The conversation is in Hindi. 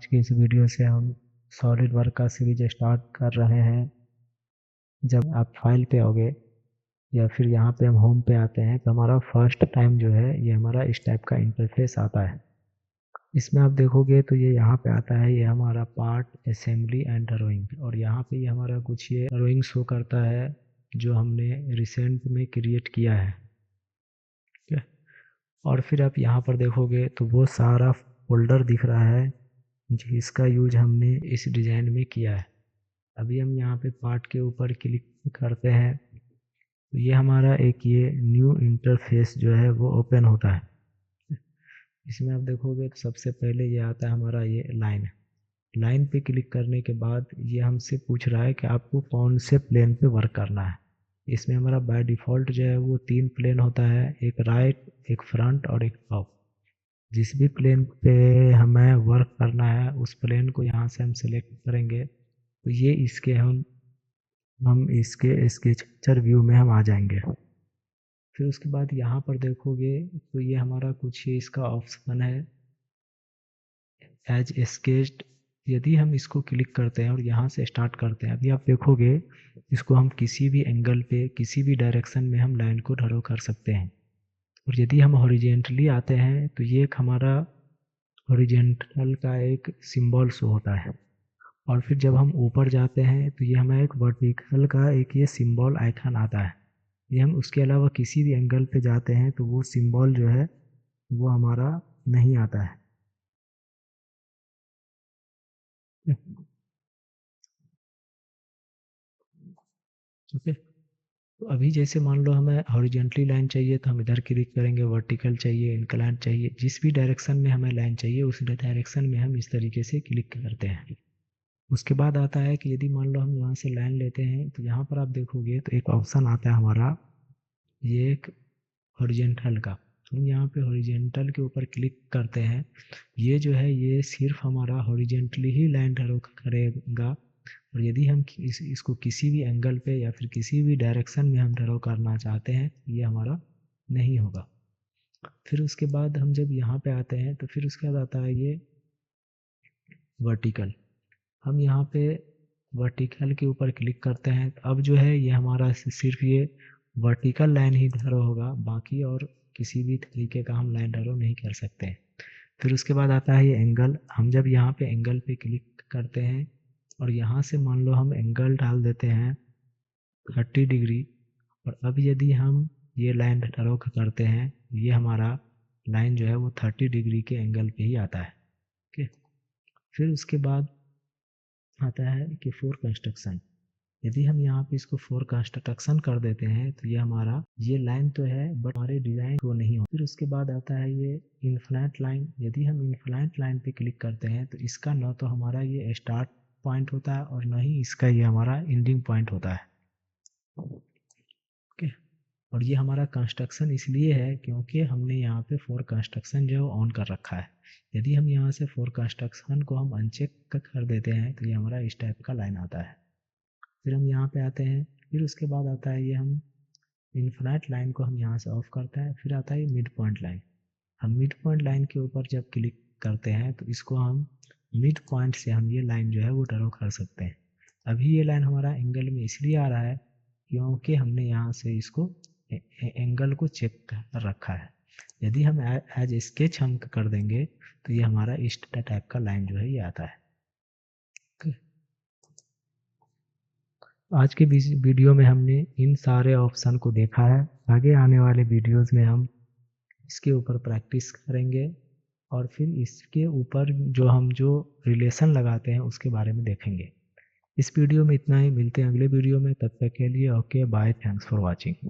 आज की इस वीडियो से हम सॉलिड वर्क का सीरीज स्टार्ट कर रहे हैं। जब आप फाइल पे आओगे या फिर यहाँ पे हम होम पे आते हैं तो हमारा फर्स्ट टाइम जो है ये हमारा इस टाइप का इंटरफेस आता है। इसमें आप देखोगे तो ये यहाँ पे आता है, ये हमारा पार्ट असेंबली एंड ड्राइंग, और यहाँ पे ये हमारा कुछ ये ड्राइंग शो करता है जो हमने रिसेंट में क्रिएट किया है। ठीक है, और फिर आप यहाँ पर देखोगे तो वो सारा फोल्डर दिख रहा है जिसका यूज हमने इस डिज़ाइन में किया है। अभी हम यहाँ पे पार्ट के ऊपर क्लिक करते हैं तो ये हमारा एक ये न्यू इंटरफेस जो है वो ओपन होता है। इसमें आप देखोगे तो सबसे पहले ये आता है हमारा ये लाइन पे क्लिक करने के बाद ये हमसे पूछ रहा है कि आपको कौन से प्लेन पे वर्क करना है। इसमें हमारा बाय डिफ़ॉल्ट जो है वो 3 प्लेन होता है, एक राइट, एक फ्रंट और एक टॉप। जिस भी प्लेन पे हमें वर्क करना है उस प्लेन को यहाँ से हम सेलेक्ट करेंगे तो ये इसके हम इसके स्केचर व्यू में हम आ जाएंगे। फिर उसके बाद यहाँ पर देखोगे तो ये हमारा कुछ ये इसका ऑप्शन है एज स्केच्ड। यदि हम इसको क्लिक करते हैं और यहाँ से स्टार्ट करते हैं, अभी आप देखोगे इसको हम किसी भी एंगल पे किसी भी डायरेक्शन में हम लाइन को ड्रॉ कर सकते हैं। और यदि हम हॉरिजेंटली आते हैं तो ये एक हमारा हॉरिजेंटल का एक सिंबल शो होता है, और फिर जब हम ऊपर जाते हैं तो ये हमें एक वर्टिकल का एक ये सिंबल आइकन आता है। ये हम उसके अलावा किसी भी एंगल पे जाते हैं तो वो सिंबल जो है वो हमारा नहीं आता है। ठीक है, तो अभी जैसे मान लो हमें हॉरिजेंटली लाइन चाहिए तो हम इधर क्लिक करेंगे, वर्टिकल चाहिए, इंक्लाइन चाहिए, जिस भी डायरेक्शन में हमें लाइन चाहिए उस डायरेक्शन में हम इस तरीके से क्लिक करते हैं। उसके बाद आता है कि यदि मान लो हम यहाँ से लाइन लेते हैं तो यहाँ पर आप देखोगे तो एक ऑप्शन आता है हमारा ये एक हॉरिजेंटल का। हम यहाँ पे हॉरिजेंटल के ऊपर क्लिक करते हैं, ये जो है ये सिर्फ हमारा हॉरिजेंटली ही लाइन ड्रॉ करेगा। और यदि हम इसको किसी भी एंगल पे या फिर किसी भी डायरेक्शन में हम ड्रॉ करना चाहते हैं ये हमारा नहीं होगा। फिर उसके बाद हम जब यहाँ पे आते हैं तो फिर उसके बाद आता है ये वर्टिकल। हम यहाँ पे वर्टिकल के ऊपर क्लिक करते हैं तो अब जो है ये हमारा सिर्फ ये वर्टिकल लाइन ही ड्रॉ होगा, बाकी और किसी भी तरीके का हम लाइन ड्रॉ नहीं कर सकते हैं। फिर उसके बाद आता है ये एंगल। हम जब यहाँ पे एंगल पे क्लिक करते हैं और यहाँ से मान लो हम एंगल डाल देते हैं 30 डिग्री, और अब यदि हम ये लाइन ड्रॉ करते हैं ये हमारा लाइन जो है वो 30 डिग्री के एंगल पे ही आता है। ओके, फिर उसके बाद आता है कि फोर कंस्ट्रक्शन। यदि हम यहाँ पे इसको फोर कंस्ट्रक्शन कर देते हैं तो ये हमारा ये लाइन तो है बट हमारे डिज़ाइन को नहीं हो। फिर उसके बाद आता है ये इन्फिनाइट लाइन। यदि हम इन्फिनाइट लाइन पे क्लिक करते हैं तो इसका न तो हमारा ये स्टार्ट पॉइंट होता है और न ही इसका ये हमारा एंडिंग पॉइंट होता है। ओके, और ये हमारा कंस्ट्रक्शन इसलिए है क्योंकि हमने यहाँ पे फोर कंस्ट्रक्शन जो है ऑन कर रखा है। यदि हम यहाँ से फोर कंस्ट्रक्शन को हम अनचेक कर देते हैं तो ये हमारा इस टाइप का लाइन आता है। फिर हम यहाँ पे आते हैं, फिर उसके बाद आता है ये हम इन्फिनाइट लाइन को हम यहाँ से ऑफ करते हैं। फिर आता है मिड पॉइंट लाइन। हम मिड पॉइंट लाइन के ऊपर जब क्लिक करते हैं तो इसको हम मिड पॉइंट से हम ये लाइन जो है वो ड्रॉ कर सकते हैं। अभी ये लाइन हमारा एंगल में इसलिए आ रहा है क्योंकि हमने यहाँ से इसको एंगल को चेक कर रखा है। यदि हम एज स्केच हम कर देंगे तो ये हमारा इस टाइप का लाइन जो है ये आता है। आज के वीडियो में हमने इन सारे ऑप्शन को देखा है। आगे आने वाले वीडियोस में हम इसके ऊपर प्रैक्टिस करेंगे और फिर इसके ऊपर जो रिलेशन लगाते हैं उसके बारे में देखेंगे। इस वीडियो में इतना ही, मिलते हैं अगले वीडियो में। तब तक के लिए okay bye, thanks for watching.